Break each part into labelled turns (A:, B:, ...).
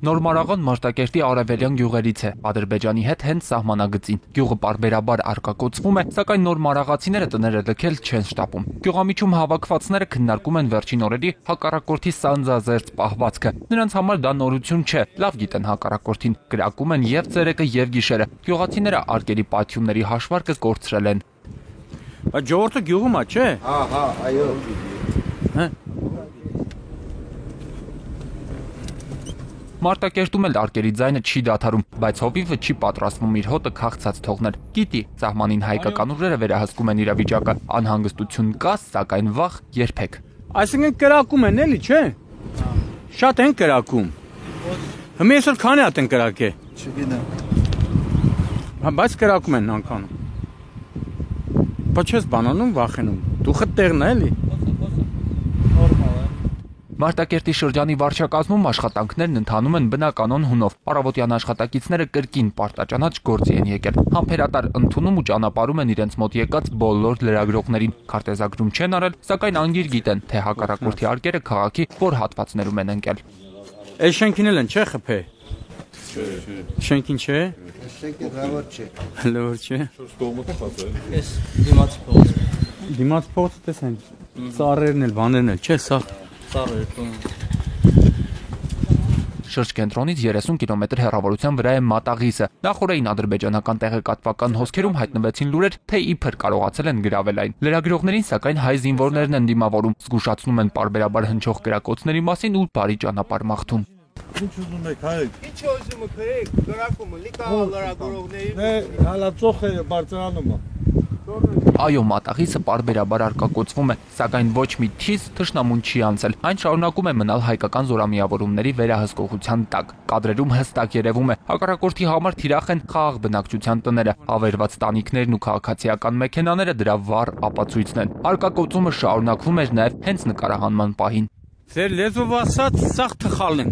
A: Նորմարաղան Մարտակերտի արևելյան գյուղերից է, Ադրբեջանի հետ հենց սահմանագծին։ Գյուղը պարբերաբար արկակոծվում է, սակայն նորմարաղացիները տները լքել չեն շտապում։ Գյուղամիջում հավաքվածները քննարկում են վերջին օրերի հակառակորդի սանձազերծ պահվածքը։ Նրանց համար դա նորություն չէ, լավ գիտեն հակառակորդին, կրակում են եւ ցերեկը եւ գիշերը։ Գյուղացիները արկերի պաթյունների հաշվարկը կորցրել են։
B: Բայց ժողովուրդը գյուղում է, չէ։
C: Հա, այո։
B: Հա։
A: Մարտակերտում էլ արկերի ձայնը չի դադարում, բայց հովիվը չի պատրաստվում իր հոտը քաղցած թողնել։ Գիտի, սահմանին հայկական ուժերը վերահսկում են իրավիճակը, անհանգստություն կա, սակայն վախ երբեք։
B: Այսինքն կրակում են էլի, չէ։ Շատ են կրակում։ Հիմա այսօր քանի հատ են կրակել։
C: Չգիտեմ։
B: Բայց կրակում են անկանում։ Բայց չես բանանում, վախենում։ Դու խտերն է էլի։
A: Մարտակերտի շրջանի վարչակազմում աշխատանքներն ընթանում են բնականon հունով։ Առավոտյան աշխատակիցները կրկին պարտաճանաչ գործի են եկել։ Համբերատար ընդունում ու ճանապարհում են իրենց մոտ եկած բոլոր լրագրողներին։ Քարտեզագրում չեն արել, սակայն անգիր գիտեն, թե հակառակորդի արկերը քաղաքի որ հատվածներում են ընկել։
B: Այս շենքին էլ են, չէ՞ խփե։ Շենքին չէ։
C: Շենքը լավ չէ։
B: Լավ չէ։
D: Ես դիմաց փողոց։
B: Դիմաց փողոցը տեսեն։ Ծառերն էլ, բաներն էլ, չէ՞ սա։
A: Շրջկենտրոնից 30 կիլոմետր հեռավորության վրա է Մատաղիսը։ Նախորդին ադրբեջանական տեղեկատվական հոսքերում հայտնվեցին լուրեր, թե իբր կարողացել են գրավել այն։ Լրագրողներին սակայն հայ զինվորներն են դիմավորում, զգուշացնում են պարբերաբար հնչող կրակոցների մասին ու բարի ճանապարհ մաղթում։
C: Ինչ ուզում եք հայեք։
E: Ինչ ուզում եք հրեք, գրակումը, լիկա լրագրողների։
C: Հալածոխը բարձրանում է։
A: Այո, Մատաղիսը պարբերաբար արկակոծվում է, սակայն ոչ մի թիզ թշնամուն չի անցել։ Այն շարունակում է մնալ հայկական զորամիավորումների վերահսկողության տակ։ Կադրերում հստակ երևում է, հակառակորդի համար թիրախ են խաղաղ բնակչության տները, ավերված տանիքներն ու քաղաքացիական մեքենաները դրա վառ ապացույցն են։ Արկակոծումը շարունակվում էր նաև հենց նկարահանման պահին։
B: Ձեր լեզվով ասած սաղ թխալն են։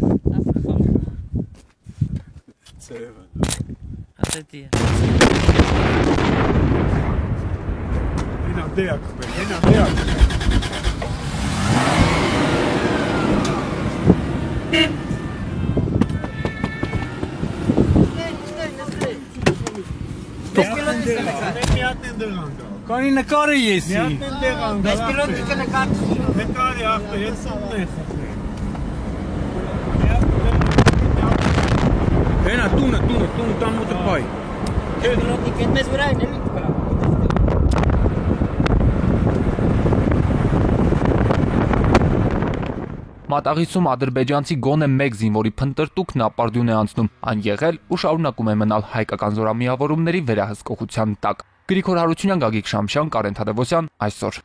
B: Կանի նկարը եսի։ Հենա տունը տամոտը պայ։
A: Մատաղիսում ադրբեջանցի գոնե մեկ զինվորի փնտրտուքն ապարդյուն է անցնում, այն եղել ու շարունակում է մնալ հայկական զորամիավորումների վերահսկողության տակ։ Գրիգոր Հարությունյան, Գագիկ Շամշյան, Կարեն Թադևոսյան, այսօր։